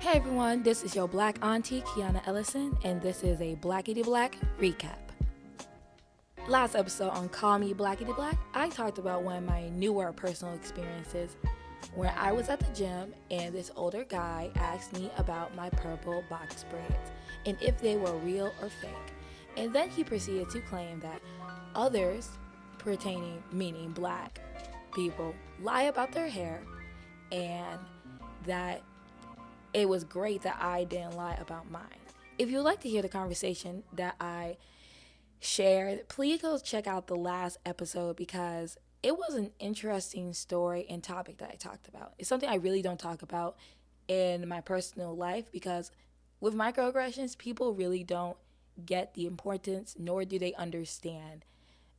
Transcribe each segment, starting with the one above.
Hey everyone, this is your Black Auntie Kiana Ellison, and this is a Blackity Black recap. Last episode on Call Me Blackity Black, I talked about one of my newer personal experiences where I was at the gym and this older guy asked me about my purple box braids and if they were real or fake. And then he proceeded to claim that others, meaning black people, lie about their hair and that it was great that I didn't lie about mine. If you'd like to hear the conversation that I shared, please go check out the last episode because it was an interesting story and topic that I talked about. It's something I really don't talk about in my personal life because with microaggressions, people really don't get the importance nor do they understand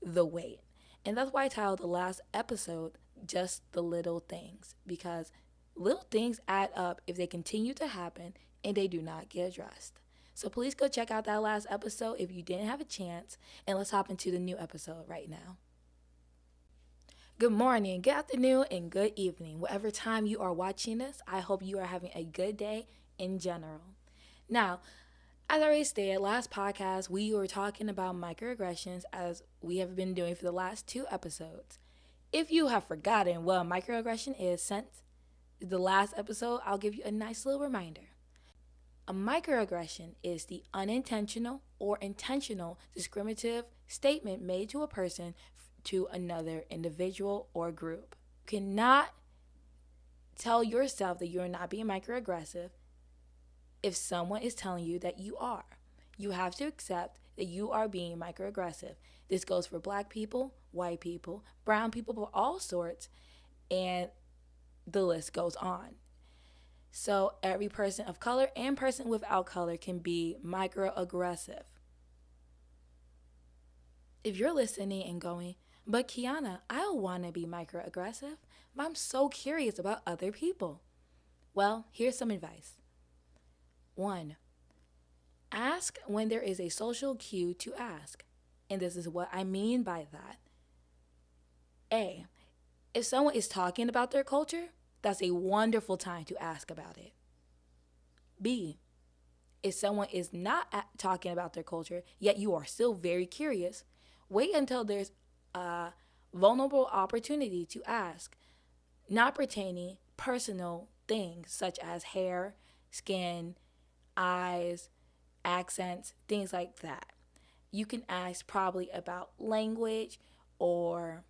the weight. And that's why I titled the last episode Just the Little Things, because little things add up if they continue to happen and they do not get addressed. So please go check out that last episode if you didn't have a chance, and let's hop into the new episode right now. Good morning, good afternoon, and good evening. Whatever time you are watching this, I hope you are having a good day in general. Now, as I already stated, last podcast, we were talking about microaggressions as we have been doing for the last 2 episodes. If you have forgotten what a microaggression is since the last episode, I'll give you a nice little reminder. A microaggression is the unintentional or intentional discriminative statement made to a person to another individual or group. You cannot tell yourself that you're not being microaggressive if someone is telling you that you are. You have to accept that you are being microaggressive. This goes for black people, white people, brown people of all sorts, and the list goes on. So every person of color and person without color can be microaggressive. If you're listening and going, but Kiana, I don't want to be microaggressive, but I'm so curious about other people. Well, here's some advice. 1. Ask when there is a social cue to ask. And this is what I mean by that. A. If someone is talking about their culture, that's a wonderful time to ask about it. B. If someone is not talking about their culture, yet you are still very curious, wait until there's a vulnerable opportunity to ask, not pertaining personal things such as hair, skin, eyes, accents, things like that. You can ask probably about language or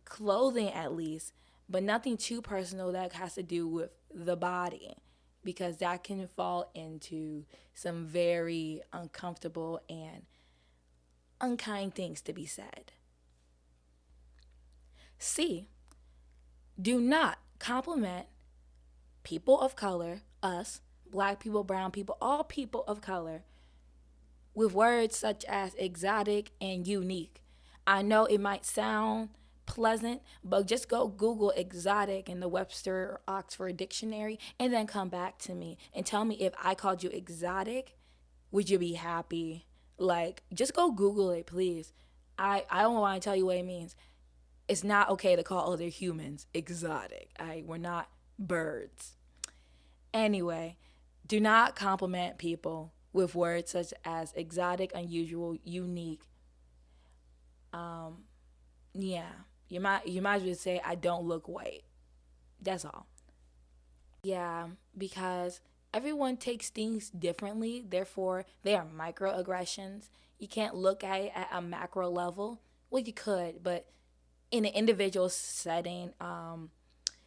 clothing at least, but nothing too personal that has to do with the body, because that can fall into some very uncomfortable and unkind things to be said. C. Do not compliment people of color, us, black people, brown people, all people of color, with words such as exotic and unique. I know it might sound pleasant, but just go Google exotic in the Webster or Oxford dictionary and then come back to me and tell me if I called you exotic, would you be happy? Like, just go Google it, please. I don't want to tell you what it means. It's not okay to call other humans exotic. We're not birds. Anyway, do not compliment people with words such as exotic, unusual, unique. Yeah. You might as well say I don't look white. That's all. Yeah, because everyone takes things differently, therefore they are microaggressions. You can't look at it at a macro level. Well, you could, but in an individual setting,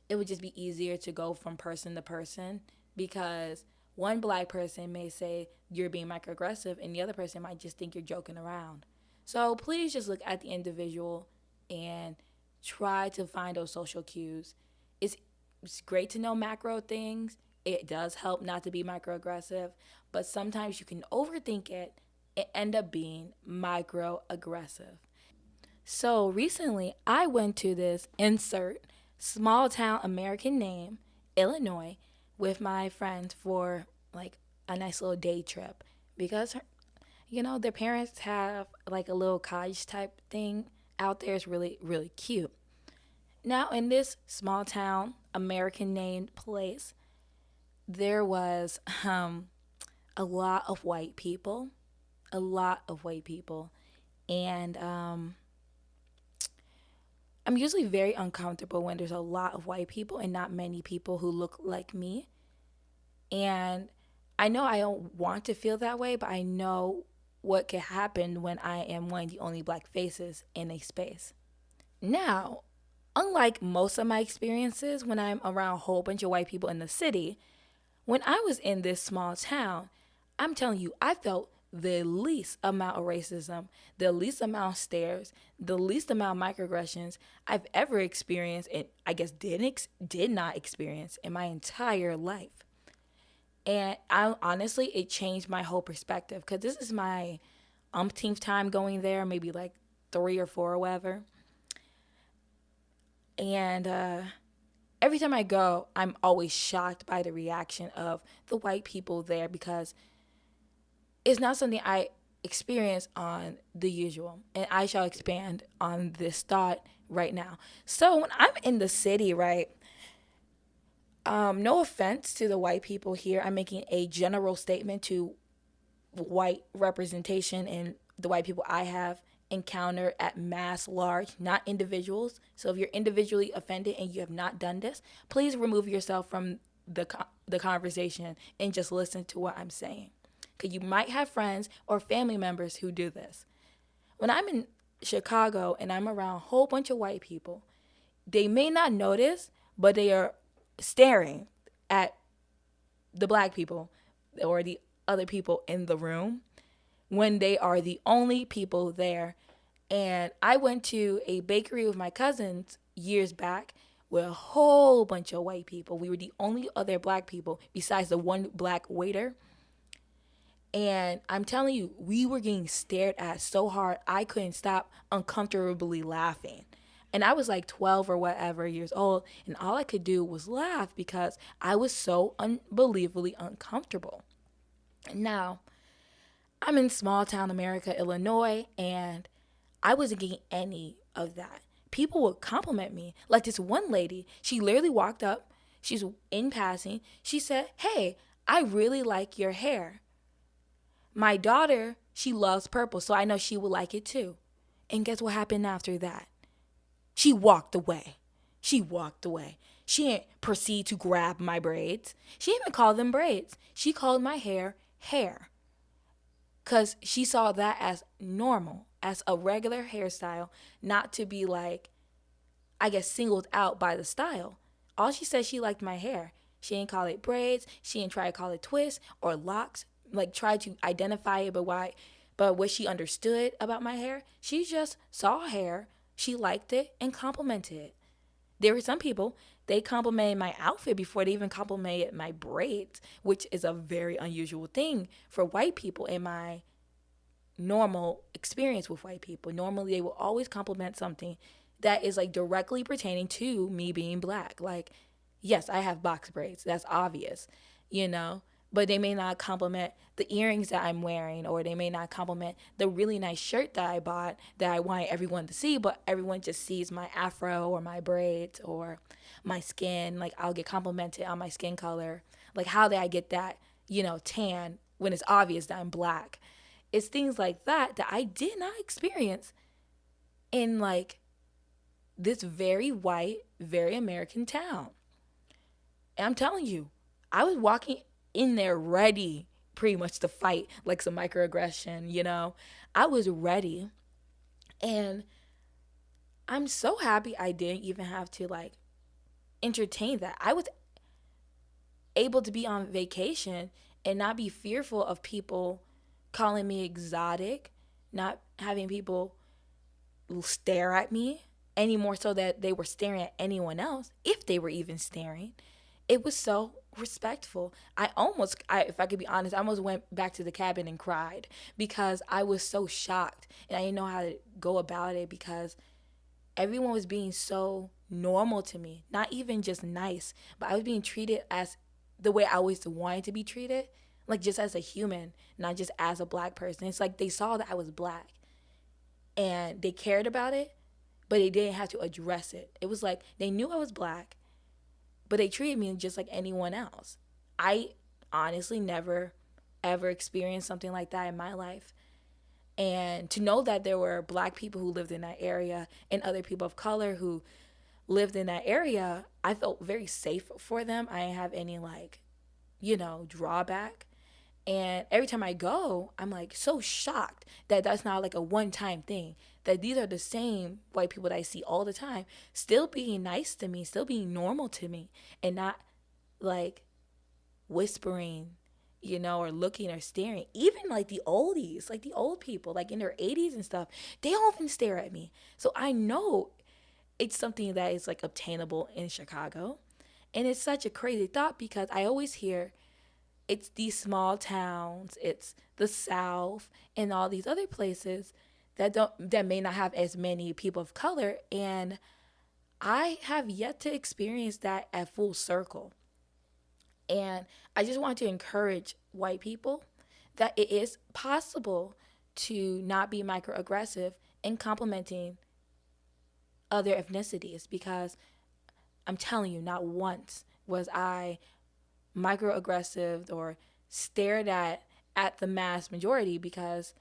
it would just be easier to go from person to person, because one black person may say you're being microaggressive and the other person might just think you're joking around. So please just look at the individual and try to find those social cues. It's great to know macro things. It does help not to be microaggressive, but sometimes you can overthink it and end up being microaggressive. So recently, I went to this small town American name, Illinois, with my friends for like a nice little day trip because, their parents have like a little cottage type thing out there. It's really, really cute. Now, in this small town American named place, there was a lot of white people, a lot of white people. And I'm usually very uncomfortable when there's a lot of white people and not many people who look like me. And I know I don't want to feel that way, but I know what could happen when I am one of the only black faces in a space. Now, unlike most of my experiences when I'm around a whole bunch of white people in the city, when I was in this small town, I'm telling you, I felt the least amount of racism, the least amount of stares, the least amount of microaggressions I've ever experienced, and I guess did not experience in my entire life. And I honestly, it changed my whole perspective because this is my umpteenth time going there, maybe like 3 or 4 or whatever. And every time I go, I'm always shocked by the reaction of the white people there because it's not something I experience on the usual. And I shall expand on this thought right now. So when I'm in the city, right, no offense to the white people here, I'm making a general statement to white representation and the white people I have encountered at mass large, not individuals. So if you're individually offended and you have not done this, please remove yourself from the conversation and just listen to what I'm saying. Because you might have friends or family members who do this. When I'm in Chicago and I'm around a whole bunch of white people, they may not notice, but they are staring at the black people or the other people in the room when they are the only people there. And I went to a bakery with my cousins years back with a whole bunch of white people. We were the only other black people besides the one black waiter. And I'm telling you, we were getting stared at so hard, I couldn't stop uncomfortably laughing. And I was like 12 or whatever years old, and all I could do was laugh because I was so unbelievably uncomfortable. Now, I'm in small town America, Illinois, and I wasn't getting any of that. People would compliment me. Like this one lady, she literally walked up, she's in passing, she said, "Hey, I really like your hair. My daughter, she loves purple, so I know she would like it too." And guess what happened after that? She walked away. She walked away. She didn't proceed to grab my braids. She didn't even call them braids. She called my hair hair. Because she saw that as normal, as a regular hairstyle, not to be like, I guess, singled out by the style. All she said, she liked my hair. She didn't call it braids. She didn't try to call it twists or locks, like try to identify it, but what she understood about my hair, she just saw hair, she liked it, and complimented it. There were some people, they complimented my outfit before they even complimented my braids, which is a very unusual thing for white people in my normal experience with white people. Normally, they will always compliment something that is like directly pertaining to me being black. Like, yes, I have box braids. That's obvious, you know, but they may not compliment the earrings that I'm wearing, or they may not compliment the really nice shirt that I bought that I want everyone to see, but everyone just sees my afro or my braids or my skin. Like, I'll get complimented on my skin color. Like, how did I get that, tan when it's obvious that I'm black? It's things like that that I did not experience in like this very white, very American town. And I'm telling you, I was walking in there ready pretty much to fight like some microaggression. I was ready. And I'm so happy I didn't even have to like entertain that. I was able to be on vacation and not be fearful of people calling me exotic, not having people stare at me any more so that they were staring at anyone else, if they were even staring. It was so respectful. If I could be honest, I almost went back to the cabin and cried because I was so shocked and I didn't know how to go about it because everyone was being so normal to me, not even just nice, but I was being treated as the way I always wanted to be treated, like just as a human, not just as a black person. It's like they saw that I was black and they cared about it, but they didn't have to address it. It was like they knew I was black, but they treated me just like anyone else. I honestly never ever experienced something like that in my life. And to know that there were black people who lived in that area and other people of color who lived in that area, I felt very safe for them. I didn't have any like, drawback. And every time I go, I'm like so shocked that that's not like a one time thing. That these are the same white people that I see all the time, still being nice to me, still being normal to me, and not like whispering, or looking or staring. Even like the oldies, like the old people, like in their 80s and stuff, they don't even stare at me. So I know it's something that is like obtainable in Chicago. And it's such a crazy thought because I always hear it's these small towns, it's the South and all these other places that may not have as many people of color, and I have yet to experience that at full circle. And I just want to encourage white people that it is possible to not be microaggressive in complimenting other ethnicities, because I'm telling you, not once was I microaggressive or stared at the mass majority, because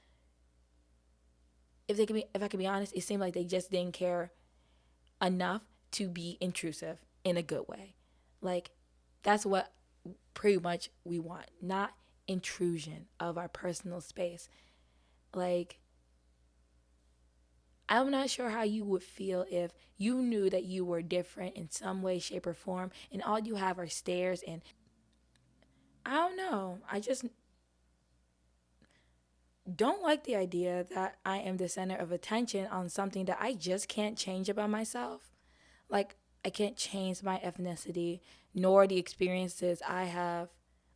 if I can be honest, it seemed like they just didn't care enough to be intrusive in a good way. Like, that's what pretty much we want, not intrusion of our personal space. Like, I'm not sure how you would feel if you knew that you were different in some way, shape, or form, and all you have are stares. And I don't know. I just don't like the idea that I am the center of attention on something that I just can't change about myself. Like, I can't change my ethnicity nor the experiences I have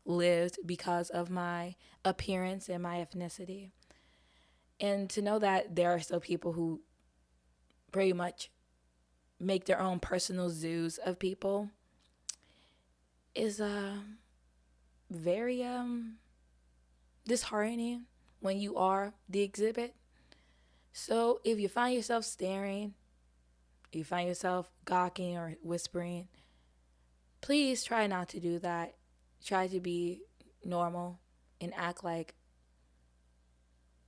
lived because of my appearance and my ethnicity. And to know that there are still people who pretty much make their own personal zoos of people is very disheartening when you are the exhibit. So if you find yourself staring, you find yourself gawking or whispering, please try not to do that. Try to be normal and act like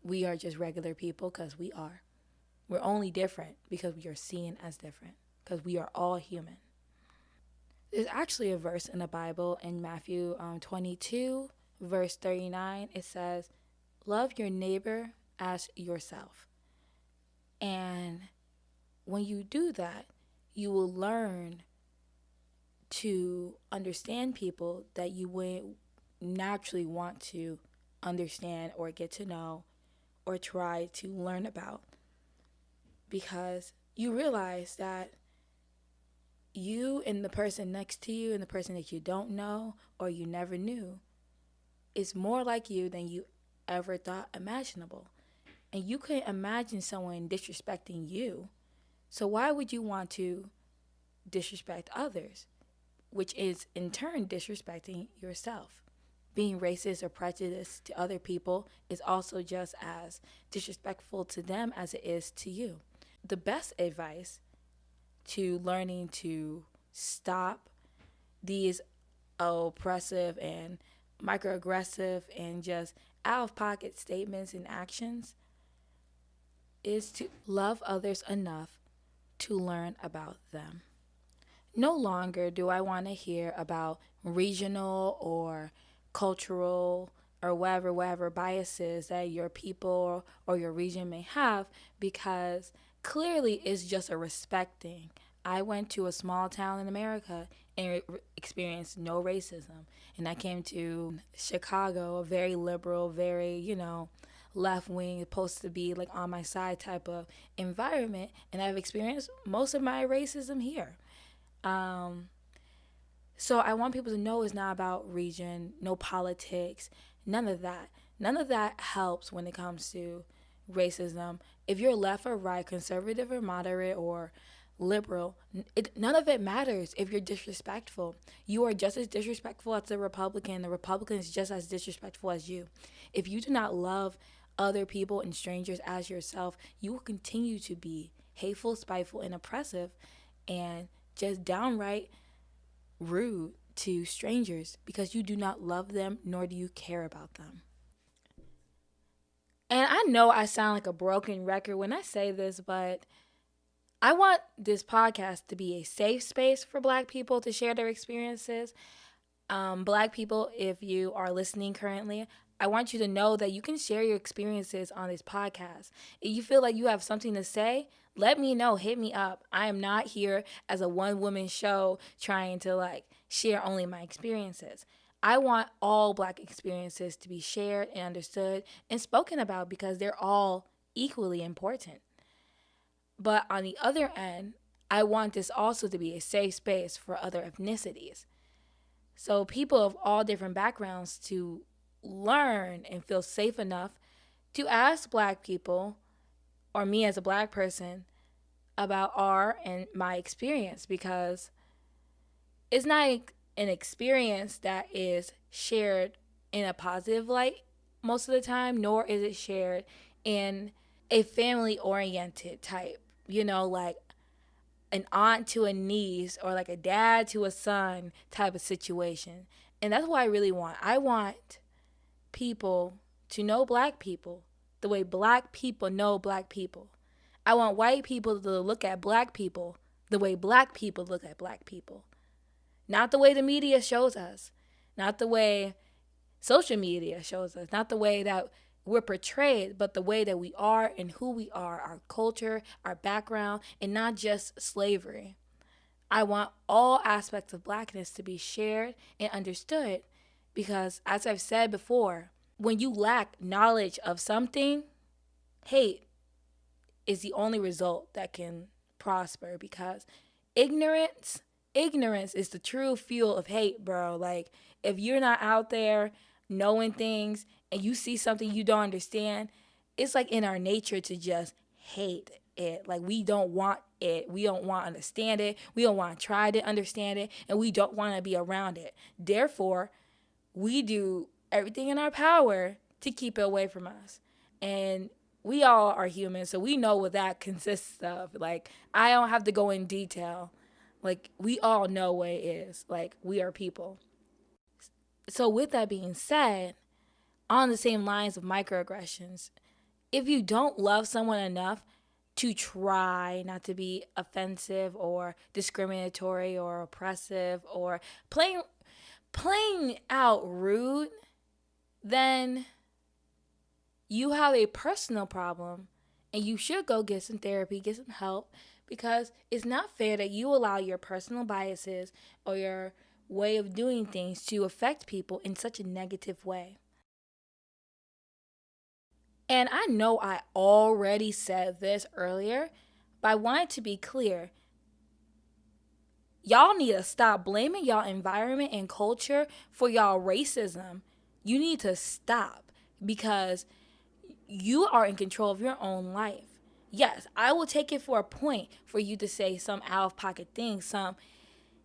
we are just regular people, because we are. We're only different because we are seen as different, because we are all human. There's actually a verse in the Bible in Matthew 22, verse 39. It says, love your neighbor as yourself. And when you do that, you will learn to understand people that you wouldn't naturally want to understand or get to know or try to learn about, because you realize that you and the person next to you and the person that you don't know or you never knew is more like you than you ever thought imaginable. And you couldn't imagine someone disrespecting you. So why would you want to disrespect others, which is in turn disrespecting yourself? Being racist or prejudiced to other people is also just as disrespectful to them as it is to you. The best advice to learning to stop these oppressive and microaggressive and just out of pocket statements and actions is to love others enough to learn about them. No longer do I want to hear about regional or cultural or whatever biases that your people or your region may have, because clearly it's just a respect thing. I went to a small town in America and experienced no racism. And I came to Chicago, a very liberal, very, left wing, supposed to be like on my side type of environment. And I've experienced most of my racism here. So I want people to know it's not about region, no politics, none of that. None of that helps when it comes to racism. If you're left or right, conservative or moderate or liberal, none of it matters if you're disrespectful. You are just as disrespectful as the Republican. The Republican is just as disrespectful as you. If you do not love other people and strangers as yourself, you will continue to be hateful, spiteful, and oppressive, and just downright rude to strangers because you do not love them nor do you care about them. And I know I sound like a broken record when I say this, but I want this podcast to be a safe space for Black people to share their experiences. Black people, if you are listening currently, I want you to know that you can share your experiences on this podcast. If you feel like you have something to say, let me know. Hit me up. I am not here as a one-woman show trying to share only my experiences. I want all Black experiences to be shared and understood and spoken about because they're all equally important. But on the other end, I want this also to be a safe space for other ethnicities. So people of all different backgrounds to learn and feel safe enough to ask Black people or me as a Black person about our and my experience, because it's not an experience that is shared in a positive light most of the time, nor is it shared in a family oriented type, like an aunt to a niece or like a dad to a son type of situation. And that's what I really want. I want people to know Black people the way Black people know Black people. I want white people to look at Black people the way Black people look at Black people. Not the way the media shows us, not the way social media shows us, not the way that we're portrayed, but the way that we are and who we are, our culture, our background, and not just slavery. I want all aspects of Blackness to be shared and understood because, as I've said before, when you lack knowledge of something, hate is the only result that can prosper, because ignorance ignorance is the true fuel of hate, bro. Like, if you're not out there knowing things and you see something you don't understand, it's like in our nature to just hate it. Like, we don't want it. We don't want to understand it. We don't want to try to understand it, and we don't want to be around it. Therefore, we do everything in our power to keep it away from us. And we all are human, so we know what that consists of. Like, I don't have to go in detail. Like, we all know what it is. Like, we are people. So with that being said, on the same lines of microaggressions, if you don't love someone enough to try not to be offensive or discriminatory or oppressive or plain out rude, then you have a personal problem and you should go get some therapy, get some help, because it's not fair that you allow your personal biases or your way of doing things to affect people in such a negative way. And I know I already said this earlier, but I wanted to be clear. Y'all need to stop blaming y'all environment and culture for y'all racism. You need to stop, because you are in control of your own life. Yes, I will take it for a point for you to say some out of pocket things, some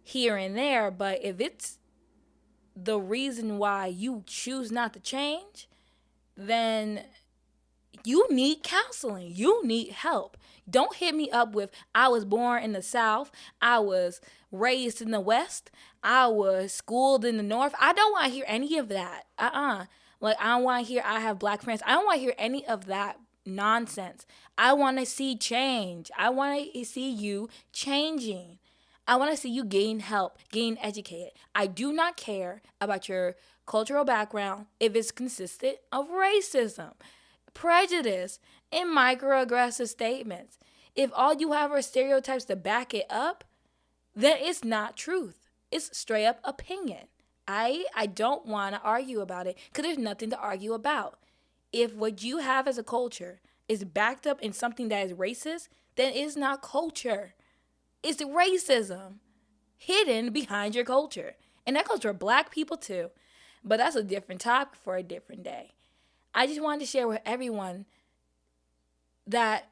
here and there, but if it's the reason why you choose not to change, then you need counseling. You need help. Don't hit me up with, I was born in the South, I was raised in the West, I was schooled in the North. I don't want to hear any of that. Like, I don't want to hear I have Black friends. I don't want to hear any of that nonsense. I want to see change. I want to see you changing. I want to see you gain help, gain educated. I do not care about your cultural background if it's consistent of racism, prejudice, and microaggressive statements. If all you have are stereotypes to back it up, then it's not truth. It's straight up opinion. I don't want to argue about it because there's nothing to argue about. If what you have as a culture is backed up in something that is racist, then it's not culture. It's racism hidden behind your culture. And that goes for Black people too. But that's a different topic for a different day. I just wanted to share with everyone that,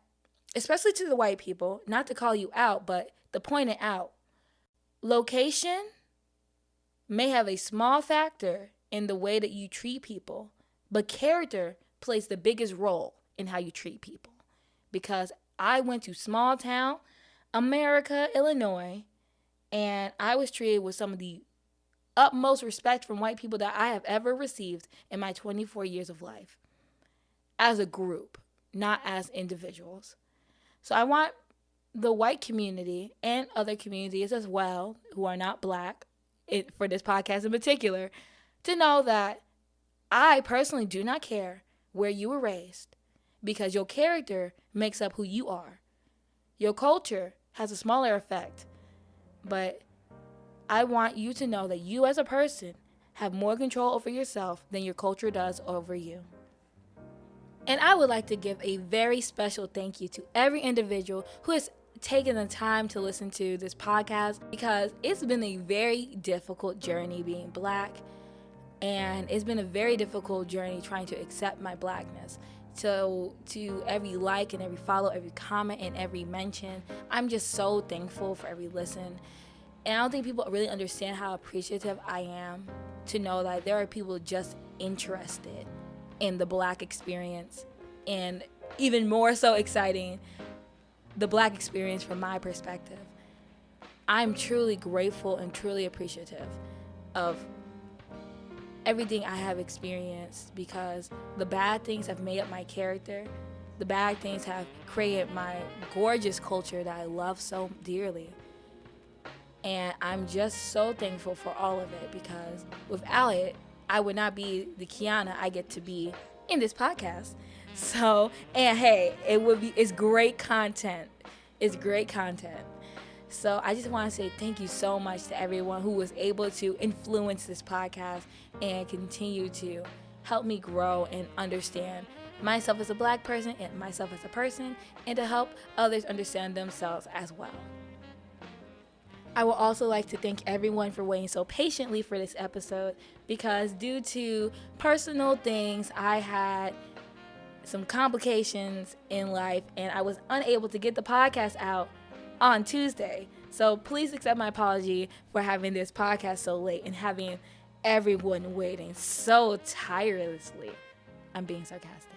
especially to the white people, not to call you out, but to point it out, location may have a small factor in the way that you treat people, but character plays the biggest role in how you treat people. Because I went to small town America, Illinois, and I was treated with some of the utmost respect from white people that I have ever received in my 24 years of life as a group, not as individuals. So I want the white community and other communities as well who are not black, for this podcast in particular, to know that I personally do not care where you were raised, because your character makes up who you are. Your culture has a smaller effect, but I want you to know that you as a person have more control over yourself than your culture does over you. And I would like to give a very special thank you to every individual who has taken the time to listen to this podcast, because it's been a very difficult journey being black, and it's been a very difficult journey trying to accept my blackness. So to every like and every follow, every comment and every mention, I'm just so thankful for every listen. And I don't think people really understand how appreciative I am to know that there are people just interested in the black experience, and even more so exciting, the black experience from my perspective. I'm truly grateful and truly appreciative of everything I have experienced, because the bad things have made up my character. The bad things have created my gorgeous culture that I love so dearly. And I'm just so thankful for all of it, because without it, I would not be the Kiana I get to be in this podcast. So, and hey, it's great content. It's great content. So I just want to say thank you so much to everyone who was able to influence this podcast and continue to help me grow and understand myself as a black person and myself as a person, and to help others understand themselves as well. I would also like to thank everyone for waiting so patiently for this episode, because due to personal things, I had some complications in life and I was unable to get the podcast out on Tuesday. So please accept my apology for having this podcast so late and having everyone waiting so tirelessly. I'm being sarcastic.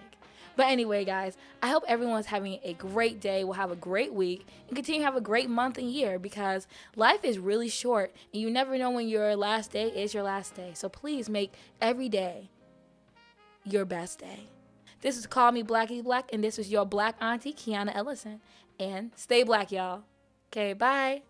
But anyway, guys, I hope everyone's having a great day, will have a great week, and continue to have a great month and year, because life is really short and you never know when your last day is your last day. So please make every day your best day. This is Call Me Blackity Black, and this is your black auntie, Kiana Ellison. And stay black, y'all. Okay, bye.